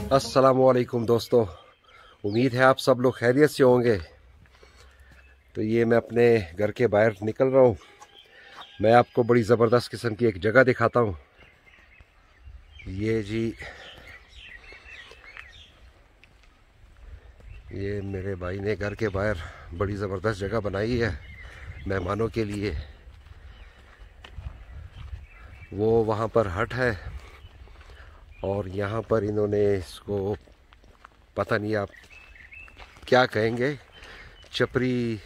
अस्सलामुअलैकुम दोस्तों, उम्मीद है आप सब लोग खैरियत से होंगे। तो ये मैं अपने घर के बाहर निकल रहा हूँ। मैं आपको बड़ी ज़बरदस्त किस्म की एक जगह दिखाता हूँ। ये जी, ये मेरे भाई ने घर के बाहर बड़ी ज़बरदस्त जगह बनाई है मेहमानों के लिए। वो वहाँ पर हट है और यहाँ पर इन्होंने इसको, पता नहीं आप क्या कहेंगे, छपरी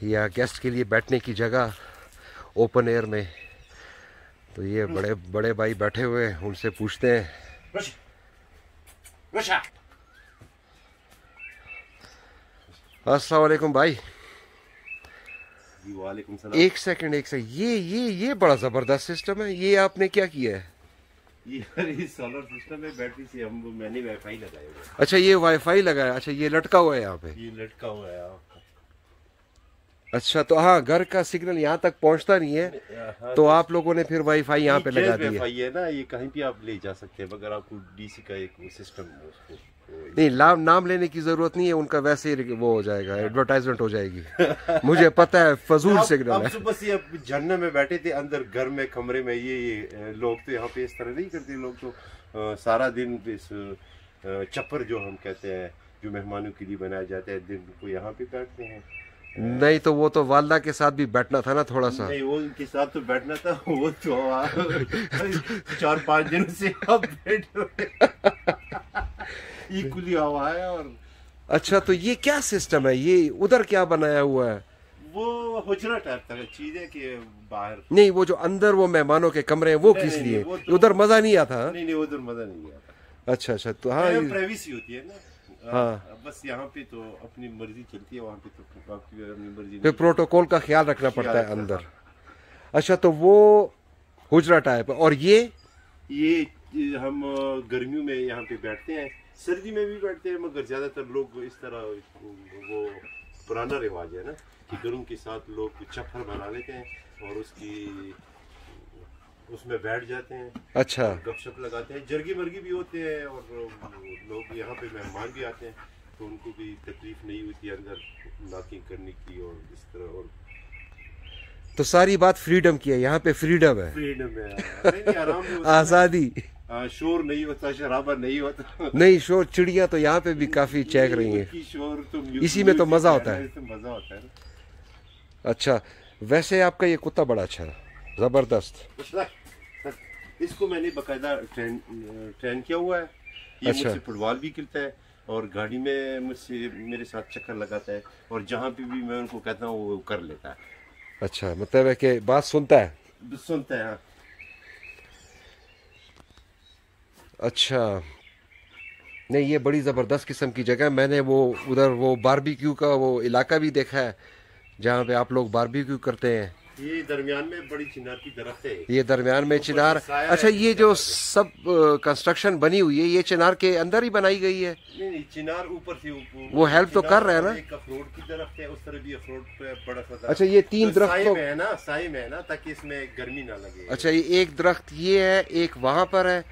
या गेस्ट के लिए बैठने की जगह ओपन एयर में। तो ये बड़े बड़े भाई बैठे हुए हैं, उनसे पूछते हैं। अस्सलाम वालेकुम भाई। वालेकुम सलाम। एक सेकंड ये बड़ा ज़बरदस्त सिस्टम है। ये आपने क्या किया है? ये सोलर सिस्टम है, बैटरी से मैंने वाईफाई लगाया हुआ है। अच्छा, ये वाईफाई लगाया। अच्छा, ये लटका हुआ है यहाँ पे। ये लटका हुआ है। अच्छा, तो हाँ, घर का सिग्नल यहाँ तक पहुँचता नहीं है। हाँ, तो आप लोगों ने फिर वाईफाई यहाँ पे लगा दिया। वाईफाई है ना, ये कहीं भी आप ले जा सकते हैं, मगर आपको डीसी का एक सिस्टम नहीं, नाम लेने की जरूरत नहीं है उनका, वैसे ही वो हो जाएगा, एडवर्टाइजमेंट हो जाएगी। मुझे पता है, फजूल सिग्नल है। बस ये झरने में बैठे थे अंदर घर में, कमरे में। ये लोग तो यहाँ पे इस तरह नहीं करते। लोग तो सारा दिन इस चप्पर जो हम कहते हैं, जो मेहमानों के लिए बनाया जाता है, दिन को यहाँ पे बैठते हैं। नहीं तो वो तो वालदा के साथ भी बैठना था ना थोड़ा सा। नहीं, वो उनके साथ तो बैठना था। वो तो 4-5 दिन से आप बैठे ये खुली हवा है। और अच्छा, तो ये क्या सिस्टम है? ये उधर क्या बनाया हुआ है? वो हुजरा टाइप का चीज है कि बाहर नहीं, वो जो अंदर वो मेहमानों के कमरे हैं वो किस लिए? तो उधर मजा नहीं आता। नहीं, उधर मजा नहीं आता। अच्छा, तो हाँ, प्राइवेसी होती है ना। हाँ, बस यहाँ पे तो अपनी मर्जी चलती है, वहाँ पे तो आपकी अपनी मर्जी फिर प्रोटोकॉल का ख्याल रखना पड़ता है अंदर। अच्छा, तो वो हुजरा टाइप है। और ये हम गर्मियों में यहाँ पे बैठते हैं, सर्दी में भी बैठते हैं, मगर ज्यादातर लोग इस तरह, वो पुराना रिवाज है ना कि घरों के साथ लोग छप्पर बना लेते हैं और उसमें बैठ जाते हैं। अच्छा, गपशप लगाते हैं, जरगी मर्गी भी होते हैं, और लोग यहाँ पे मेहमान भी आते हैं, तो उनको भी तकलीफ नहीं होती अंदर नॉकिंग करने की और इस तरह। और तो सारी बात फ्रीडम की है, यहाँ पे फ्रीडम है, फ्रीडम है, आराम भी होता है, आजादी। शोर नहीं होता, शराबा नहीं होता। नहीं, शोर, चिड़िया तो यहाँ पे भी काफी चहक रही हैं। शोर तो इसी में तो मजा होता है। मजा होता है। अच्छा, वैसे आपका ये कुत्ता बड़ा अच्छा है, जबरदस्त। इसको मैंने बकायदा ट्रेन किया हुआ है। ये अच्छा। मुझसे फुटबॉल भी खेलता है और गाड़ी में मुझसे मेरे साथ चक्कर लगाता है, और जहाँ पे भी मैं उनको कहता हूँ वो कर लेता है। अच्छा, मतलब है कि बात सुनता है। सुनता है, हाँ। अच्छा, नहीं, ये बड़ी ज़बरदस्त किस्म की जगह है। मैंने वो उधर वो बारबेक्यू का वो इलाका भी देखा है जहाँ पे आप लोग बारबेक्यू करते हैं। ये दरमियान में बड़ी चिनार की दरख्त है। ये दरमियान में चिनार। अच्छा, ये जो सब कंस्ट्रक्शन बनी हुई है, ये चिनार के अंदर ही बनाई गई है? नहीं, चिनार ऊपर से वो हेल्प तो कर रहे हैं ना। एक अखरोट की दरख्त है, उस तरह भी अखरोट पे बड़ा सा। अच्छा, ये 3 दरख्त साए में है ना, साए में है ना, ताकि इसमें गर्मी ना लगे। अच्छा, ये एक दरख्त ये है, एक वहां पर है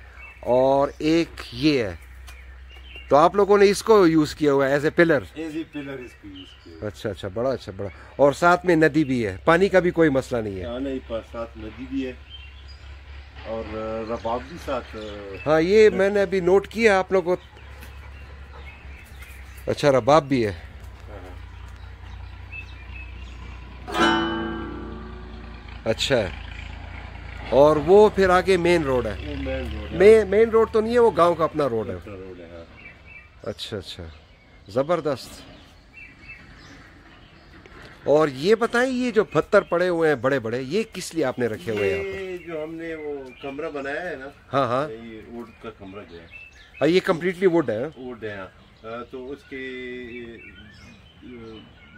और एक ये है। तो आप लोगों ने इसको यूज किया हुआ है एज ए पिलर? पिलर इसको यूज किया। अच्छा, बड़ा। और साथ में नदी भी है, पानी का भी कोई मसला नहीं है? नहीं, साथ नदी भी है और रबाब भी साथ। हाँ, ये मैंने अभी नोट किया आप लोगों को। अच्छा, रबाब भी है। अच्छा, और वो फिर आगे मेन रोड है? मेन रोड तो नहीं है, वो गांव का अपना रोड है। अच्छा, जबरदस्त। और ये बताएं, ये जो पत्थर पड़े हुए हैं बड़े बड़े, ये किस लिए आपने रखे हुए हैं यहाँ पर? जो हमने वो कमरा बनाया है ना, हाँ, ये वुड का कमरा जो है। हाँ, ये कम्प्लीटली वुड है? वुड है, तो उसके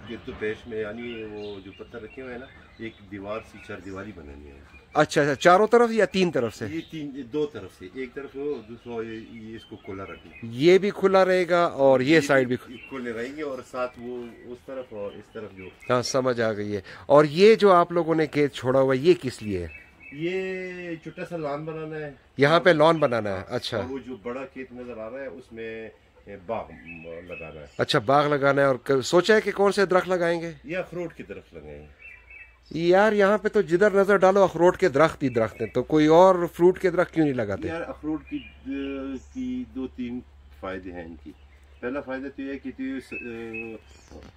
गिरदोपेश में, यानी वो जो पत्थर रखे हुए हैं ना, एक दीवार सी चारदीवारी बनानी है। अच्छा, चारों तरफ या 3 तरफ से? ये 2 तरफ से, एक तरफ हो, दूसरा ये इसको खुला रखें। ये भी खुला रहेगा और ये साइड भी खुले रहेंगे, और साथ वो उस तरफ और इस तरफ जो। हाँ, समझ आ गई है। और ये जो आप लोगों ने खेत छोड़ा हुआ है, ये किस लिए है? ये छोटा सा लॉन बनाना है, यहाँ पे लॉन बनाना है। अच्छा, और वो जो बड़ा खेत नजर आ रहा है उसमें बाग लगाना है। अच्छा, बाग लगाना है। और सोचा है कि कौन से दरख्त लगाएंगे? ये अखरोट की तरफ लगाएंगे। यार यहाँ पे तो जिधर नजर डालो अखरोट के दरख्त ही दरख्त हैं, तो कोई और फ्रूट के दरख्त क्यों नहीं लगाते? यार अखरोट की 2-3 फायदे हैं इनकी। पहला फायदा तो ये है कि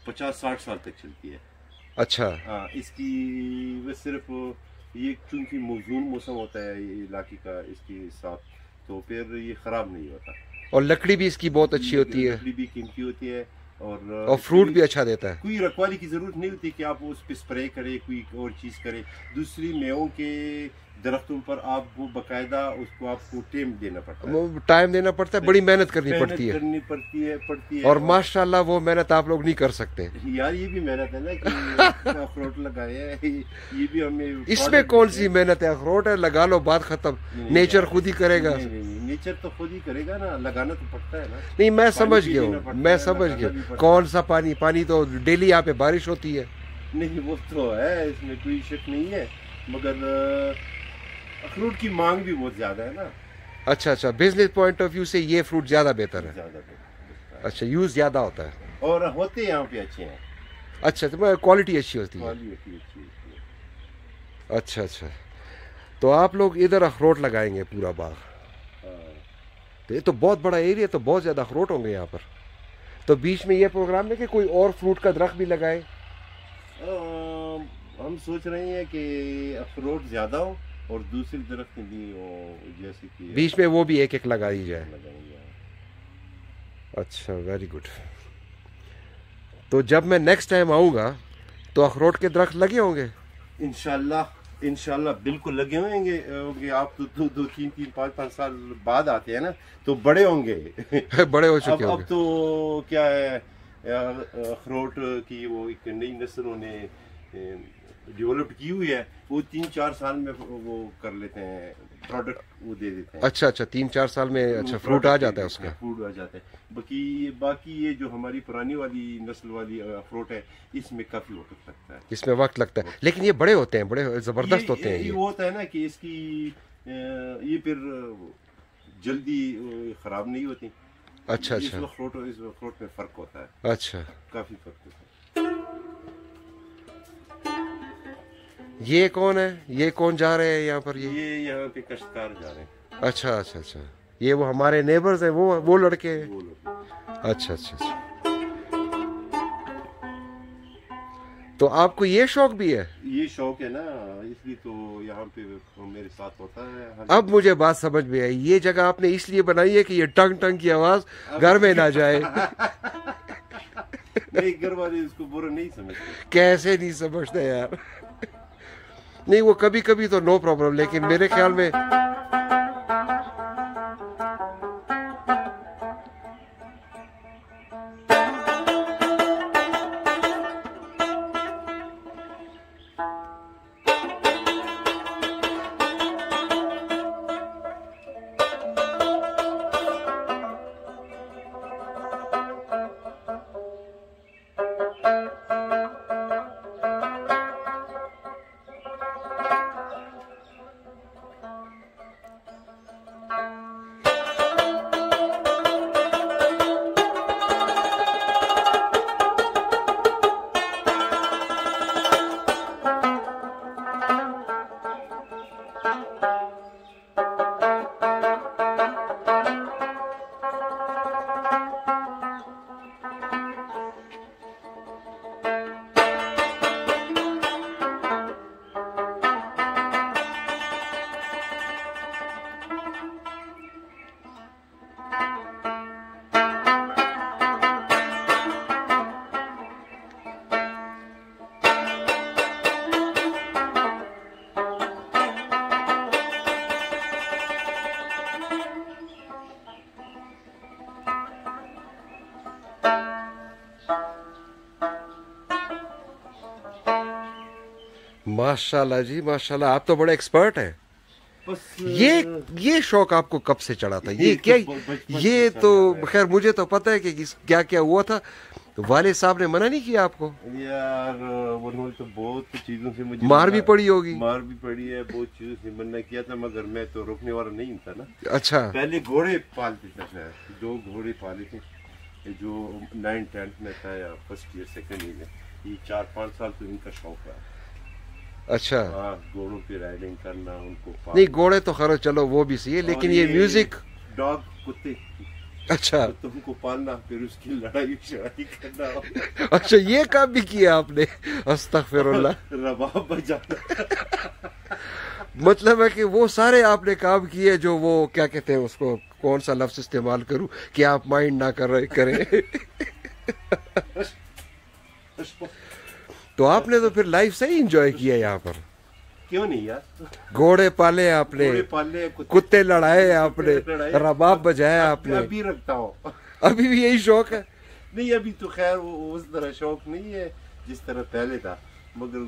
50-60 साल तक चलती है। अच्छा। हाँ, इसकी वो सिर्फ ये चूंकि मौजून मौसम होता है ये इलाके का इसके साथ, तो फिर ये खराब नहीं होता। और लकड़ी भी इसकी बहुत अच्छी होती है, लकड़ी भी कीमती होती है, और फ्रूट भी अच्छा देता है। कोई रखवाली की जरूरत नहीं होती कि आप उस पर स्प्रे करें, कोई और चीज करें। दूसरी मेवों के दरख्तों पर आपको बकायदा उसको आपको टाइम देना पड़ता है, टाइम देना पड़ता है, बड़ी मेहनत करनी पड़ती है। और माशाल्लाह वो मेहनत आप लोग नहीं कर सकते यार। ये भी मेहनत है ना कि अखरोट लगाए हैं, ये भी हमें। इसमें कौन सी मेहनत है? अखरोट है, लगा लो, बात खत्म। नेचर खुद ही करेगा। नेचर तो खुद ही करेगा ना, लगाना तो पड़ता है ना। नहीं, मैं समझ गया हूँ, मैं समझ गया। कौन सा पानी? पानी तो डेली यहाँ पे बारिश होती है। नहीं, वो तो है, इसमें कोई शक नहीं है, मगर अखरोट की मांग भी बहुत ज्यादा है ना। अच्छा अच्छा, बिजनेस पॉइंट ऑफ व्यू से ये फ्रूट ज्यादा बेहतर है। अच्छा, यूज ज्यादा होता है और होते यहाँ पे अच्छे हैं। अच्छा, तो क्वालिटी अच्छी होती है। अच्छा अच्छा, तो आप लोग इधर अखरोट लगाएंगे पूरा बाग? तो ये तो बहुत बड़ा एरिया, तो बहुत ज्यादा अखरोट होंगे यहाँ पर। तो बीच में ये प्रोग्राम है कि कोई और फ्रूट का दरख्त भी लगाए? हम सोच रहे हैं कि अखरोट ज्यादा हो और दूसरी दरख्त भी हो, जैसे कि बीच में वो भी एक एक लगा दी जाए। अच्छा, वेरी गुड। तो जब मैं नेक्स्ट टाइम आऊँगा तो अखरोट के दरख्त लगे होंगे? इंशाल्लाह बिल्कुल लगे होंगे। आप तो 2-3-5 साल बाद आते हैं ना, तो बड़े होंगे। बड़े हो चुके होंगे। अब तो क्या है, अखरोट की वो एक नई नस्ल उन्हें डेवलप की हुई है, वो 3-4 साल में वो कर लेते हैं, प्रोडक्ट वो दे देते हैं। अच्छा अच्छा, 3-4 साल में अच्छा फ्रूट आ जाता है उसका। फ्रूट आ जाता है। बाकी ये जो हमारी पुरानी वाली नस्ल वाली अखरोट है, इसमें काफी वक्त लगता है। इसमें वक्त लगता है, लेकिन ये बड़े होते हैं, बड़े जबरदस्त होते हैं। ये वो होता है ना कि इसकी ये फिर जल्दी खराब नहीं होती। अच्छा अच्छा, इस अखरोट में फर्क होता है। अच्छा, काफी फर्क होता है। ये कौन है? ये कौन जा रहे हैं यहाँ पर? ये यहाँ पे कश्तकार जा रहे हैं। अच्छा अच्छा अच्छा, ये वो हमारे नेबर्स हैं, वो लड़के हैं। अच्छा अच्छा अच्छा, तो आपको ये शौक भी है? ये शौक है ना, इसलिए तो यहाँ पे मेरे साथ होता है। अब मुझे बात समझ में आई, ये जगह आपने इसलिए बनाई है कि ये टंग टंग की आवाज घर में ना जाए। नहीं, घर वाले इसको बुरा नहीं समझते। कैसे नहीं समझते यार? नहीं, वो कभी कभी तो नो प्रॉब्लम, लेकिन मेरे ख्याल में माशाल्लाह जी माशाल्लाह, आप तो बड़े एक्सपर्ट हैं। ये शौक आपको कब से चढ़ा था? ये क्या? ये तो खैर मुझे तो पता है कि क्या क्या हुआ था, तो वालिद साहब ने मना नहीं किया आपको? यार उन्होंने तो बहुत चीजों से मुझे मार भी पड़ी होगी? मार भी पड़ी है, बहुत चीजों से मना किया था, मगर मैं तो रोकने वाला नहीं था ना। अच्छा। पहले घोड़े पालते थे, 2 घोड़े पाले थे, जो 9th-10th में था या फर्स्ट ईयर सेकंड ईयर में। ये 4-5 साल तो इनका शौक है। अच्छा। हाँ, घोड़ों पे राइडिंग करना, उनको नहीं घोड़े तो खैर चलो वो भी सही है, लेकिन ये म्यूजिक। डॉग, कुत्ते। अच्छा। तो तुमको पालना, फिर उसकी लड़ाई शड़ाई करना। अच्छा ये काम भी किया आपने? अस्तगफिरुल्लाह। रबाब बजाना। मतलब है कि वो सारे आपने काम किए जो वो क्या कहते हैं उसको, कौन सा लफ्ज इस्तेमाल करूं कि आप माइंड ना करें। तो आपने तो फिर लाइफ से ही एंजॉय किया यहाँ पर। क्यों नहीं यार, घोड़े पाले आपने, घोड़े पाले, कुत्ते लड़ाए आपने, रबाब बजाया आपने। अभी रखता हूँ। अभी भी यही शौक है? नहीं अभी तो खैर उस तरह शौक नहीं है जिस तरह पहले था, मगर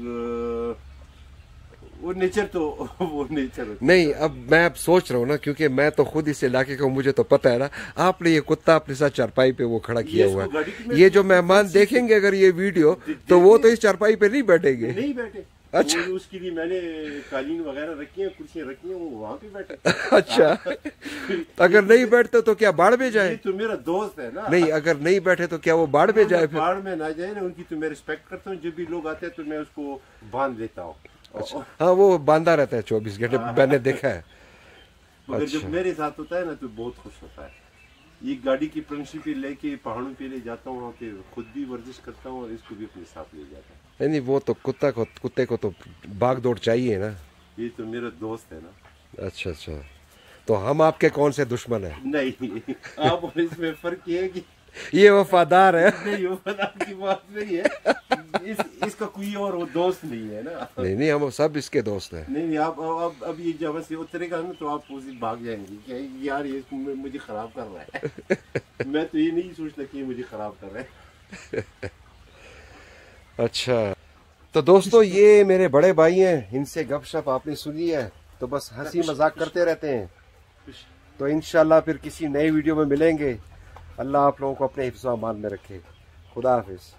वो नेचर तो वो नेचर नहीं। अब मैं सोच रहा हूँ ना, क्योंकि मैं तो खुद इस इलाके का, मुझे तो पता है ना। आपने ये कुत्ता अपने साथ चारपाई पे वो खड़ा किया हुआ है। ये जो मेहमान देखेंगे अगर ये वीडियो, तो वो तो इस चारपाई पे नहीं बैठेंगे। नहीं बैठे। अच्छा। उसके लिए मैंने कालीन वगैरह रखी है, कुर्सियां रखी हैं, वो वहाँ पे बैठे। अच्छा। अगर नहीं बैठते तो क्या बाढ़ में जाए? ये तो मेरा दोस्त है ना। नहीं अगर नहीं बैठे तो क्या वो बाढ़ में जाए? फिर बाढ़ में ना जाए ना, उनकी तो मैं रिस्पेक्ट करता हूँ। जब भी लोग आते हैं तो मैं उसको बांध देता हूँ। अच्छा। हाँ वो बांधा रहता है 24 घंटे, मैंने देखा है। मगर अच्छा। जब मेरे साथ होता है ना तो बहुत खुश होता है। ये गाड़ी की प्रिंसिपल पे लेके पहाड़ों पे ले जाता हूँ, वहाँ पे खुद भी वर्जिश करता हूँ और इसको भी अपने साथ ले जाता हूँ। नहीं वो तो कुत्ते को तो भाग दौड़ चाहिए ना। ये तो मेरा दोस्त है ना। अच्छा अच्छा। तो हम आपके कौन से दुश्मन है? नहीं, आप और इसमें फर्क ये है कि ये वफादार है। नहीं, वफादार की बात नहीं है। इसका कोई और वो दोस्त नहीं है ना। नहीं हम सब इसके दोस्त हैं। नहीं आप अब ये जब से उतरेगा ना तो आप उसी भाग जाएंगे कि यार ये मुझे खराब कर रहा है। मैं तो ये नहीं सोचता कि ये मुझे खराब कर रहा है। अच्छा तो दोस्तों ये मेरे बड़े भाई हैं, इनसे गपशप आपने सुनी है, तो बस हंसी मजाक करते रहते हैं। तो इंशाल्लाह फिर किसी नई वीडियो में मिलेंगे। अल्लाह आप लोगों को अपने हिफ्ज़ व अमान में रखे। खुदा हाफिज़।